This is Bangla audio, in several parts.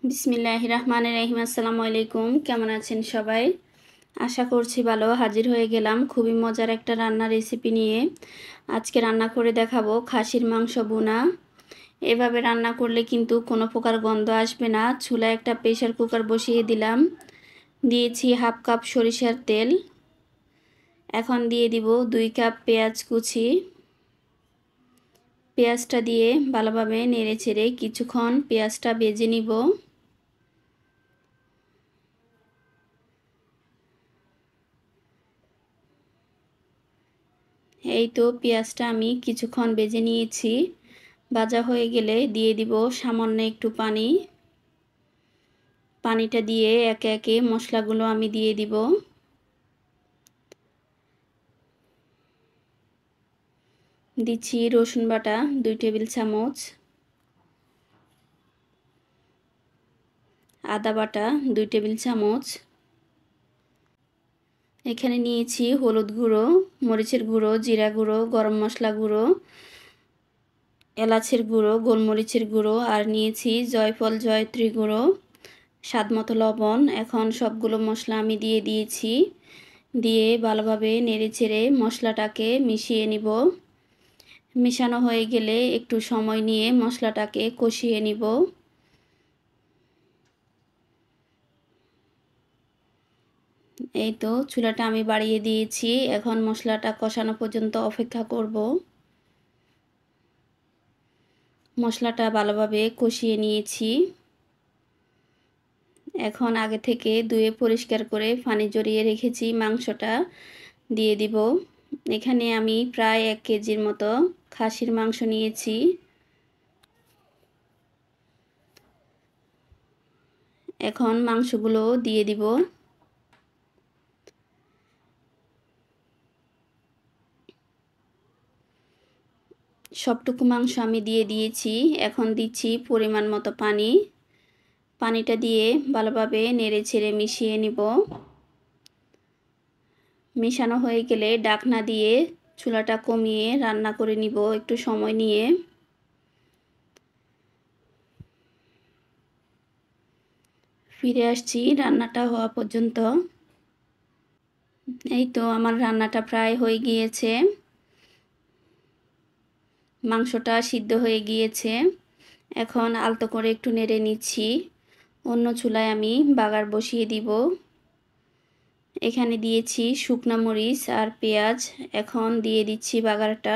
বিসমিল্লাহির রহমানির রহিম। আসসালামু আলাইকুম। কেমন আছেন সবাই? আশা করছি ভালো। হাজির হয়ে গেলাম খুবই মজার একটা রান্নার রেসিপি নিয়ে। আজকে রান্না করে দেখাবো খাসির মাংস ভুনা। এভাবে রান্না করলে কিন্তু কোনো প্রকার গন্ধ আসবে না। চুলায় একটা প্রেসার কুকার বসিয়ে দিলাম। দিয়েছি হাফ কাপ সরিষার তেল। এখন দিয়ে দিব 2 কাপ পেঁয়াজ কুচি। পেঁয়াজটা দিয়ে ভালোভাবে নেড়েচেড়ে কিছুক্ষণ পেঁয়াজটা ভেজে নিব। এই তো পেঁয়াজটা আমি কিছুক্ষণ ভেজে নিয়েছি। ভাজা হয়ে গেলে দিয়ে দিব সামান্য একটু পানি। পানিটা দিয়ে একে একে মশলাগুলো আমি দিয়ে দিব। দিচ্ছি রসুন বাটা 2 টেবিল চামচ, আদা বাটা 2 টেবিল চামচ। এখানে নিয়েছি হলুদ গুঁড়ো, মরিচের গুঁড়ো, জিরা গুঁড়ো, গরম মশলা গুঁড়ো, এলাচের গুঁড়ো, গোলমরিচের গুঁড়ো আর নিয়েছি জয়ফল জয়ত্রী গুঁড়ো, স্বাদমতো লবণ। এখন সবগুলো মশলা আমি দিয়ে দিয়েছি। দিয়ে ভালোভাবে নেড়েচেড়ে মশলাটাকে মিশিয়ে নিব। মেশানো হয়ে গেলে একটু সময় নিয়ে মশলাটাকে কষিয়ে নিব। এই তো চুলাটা আমি বাড়িয়ে দিয়েছি। এখন মশলাটা কষানো পর্যন্ত অপেক্ষা করব। মশলাটা ভালোভাবে কষিয়ে নিয়েছি। এখন আগে থেকে ধুয়ে পরিষ্কার করে পানি ঝরিয়ে রেখেছি মাংসটা দিয়ে দিব। এখানে আমি প্রায় 1 কেজির মতো খাসির মাংস নিয়েছি। এখন মাংসগুলো দিয়ে দিব। সবটুকু মাংস আমি দিয়ে দিয়েছি। এখন দিচ্ছি পরিমাণ মতো পানি। পানিটা দিয়ে ভালোভাবে নেড়েচেড়ে মিশিয়ে নিব। মেশানো হয়ে গেলে ঢাকনা দিয়ে চুলাটা কমিয়ে রান্না করে নিব একটু সময় নিয়ে। ফিরে আসছি রান্নাটা হওয়া পর্যন্ত। এই তো আমার রান্নাটা প্রায় হয়ে গিয়েছে। মাংসটা সিদ্ধ হয়ে গিয়েছে। এখন আলতো করে একটু নেড়ে নিচ্ছি। অন্য চুলায় আমি বাগার বসিয়ে দিব। এখানে দিয়েছি শুকনা মরিচ আর পেঁয়াজ। এখন দিয়ে দিচ্ছি বাগারটা।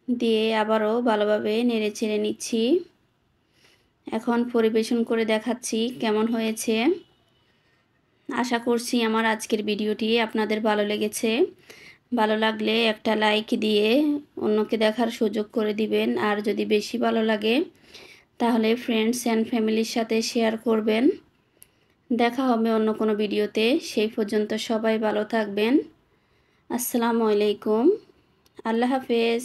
দিয়ে আবারও ভালোভাবে নেড়েচেড়ে নিচ্ছি। এখন পরিবেশন করে দেখাচ্ছি কেমন হয়েছে। আশা করছি আমার আজকের ভিডিওটি আপনাদের ভালো লেগেছে। ভালো লাগলে একটা লাইক দিয়ে অন্যকে দেখার সুযোগ করে দিবেন। আর যদি বেশি ভালো লাগে তাহলে ফ্রেন্ডস অ্যান্ড ফ্যামিলির সাথে শেয়ার করবেন। দেখা হবে অন্য কোনো ভিডিওতে। সেই পর্যন্ত সবাই ভালো থাকবেন। আসসালামু আলাইকুম। আল্লাহ হাফেজ।